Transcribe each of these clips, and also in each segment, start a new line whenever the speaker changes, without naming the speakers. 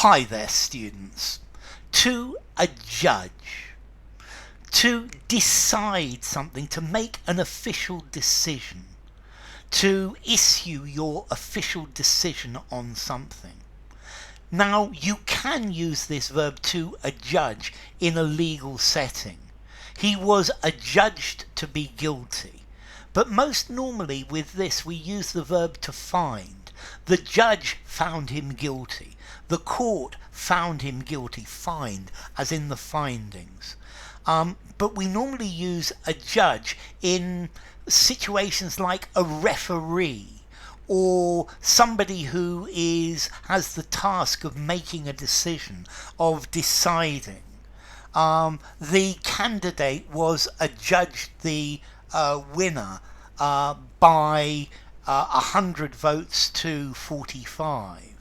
Hi there, students. To adjudge, to decide something, to make an official decision, to issue your official decision on something. Now, you can use this verb to adjudge in a legal setting. He was adjudged to be guilty. But most normally with this we use the verb to find. The judge found him guilty. The court found him guilty. Find, as in the findings. But we normally use adjudge in situations like a referee or somebody who has the task of making a decision, of deciding. The candidate was adjudged the winner by 100 votes to 45.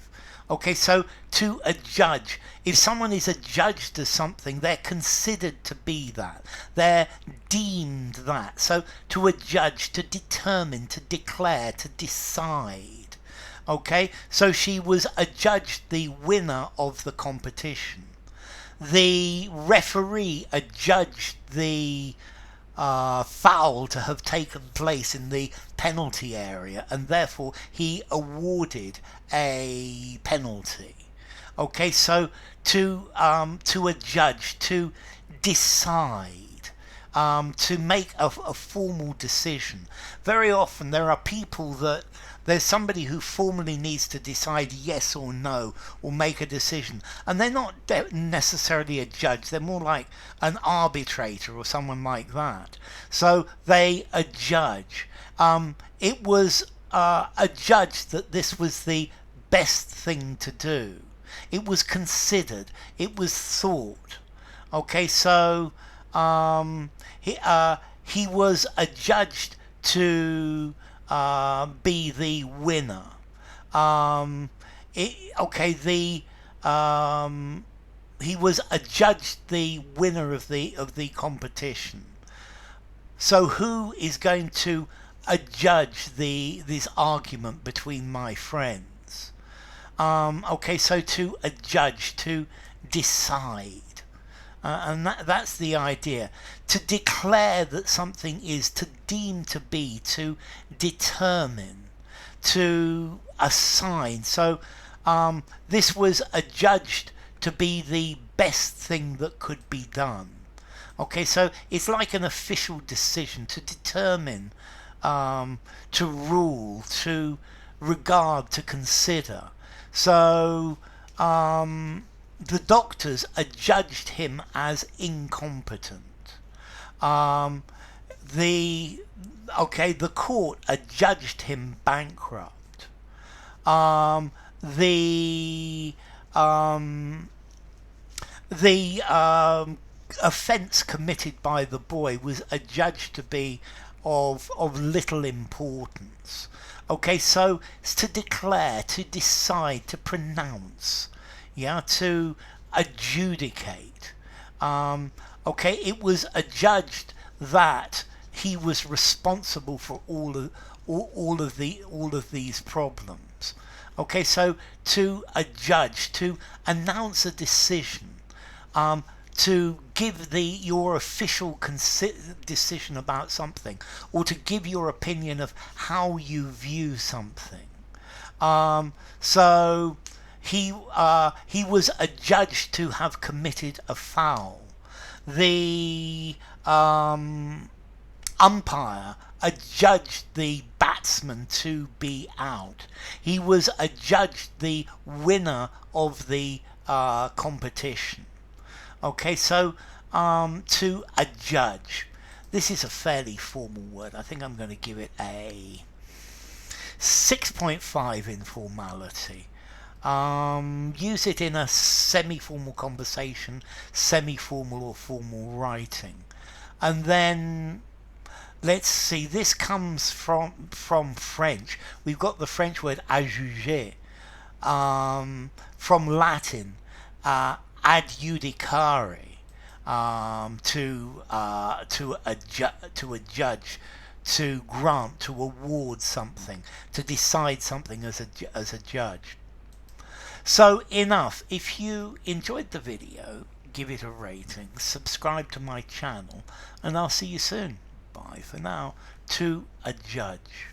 Okay, so to adjudge, if someone is adjudged as something, they're considered to be that. They're deemed that. So to adjudge, to determine, to declare, to decide. Okay, so she was adjudged the winner of the competition. The referee adjudged the foul to have taken place in the penalty area, and therefore he awarded a penalty. Okay, so to adjudge, to decide, to make a formal decision. Very often there are people that there's somebody who formally needs to decide yes or no, or make a decision, and they're not necessarily a judge. They're more like an arbitrator or someone like that. So they adjudge. It was adjudged that this was the best thing to do. It was considered. It was thought. Okay, so he was adjudged to be the winner. He was adjudged the winner of the competition. So who is going to adjudge this argument between my friends? So to adjudge, to decide. And that's the idea. To declare that something is, to deem to be, to determine, to assign. So this was adjudged to be the best thing that could be done. Okay, so it's like an official decision to determine, to rule, to regard, to consider. So the doctors adjudged him as incompetent. The court adjudged him bankrupt. The offence committed by the boy was adjudged to be of little importance. Okay, so it's to declare, to decide, to pronounce, to adjudicate. It was adjudged that he was responsible for all of these problems. Okay, so to adjudge, to announce a decision, to give your official decision about something, or to give your opinion of how you view something. So he was adjudged to have committed a foul. The umpire adjudged the batsman to be out. He was adjudged the winner of the competition. Okay, so to adjudge. This is a fairly formal word. I think I'm going to give it a 6.5 in formality. Use it in a semi-formal conversation, semi-formal or formal writing. And then, let's see, this comes from French. We've got the French word adjuger, from Latin, adjudicare, to adjudge, to grant, to award something, to decide something as a judge. So enough. If you enjoyed the video, give it a rating, subscribe to my channel, and I'll see you soon. Bye for now. To Adjudge.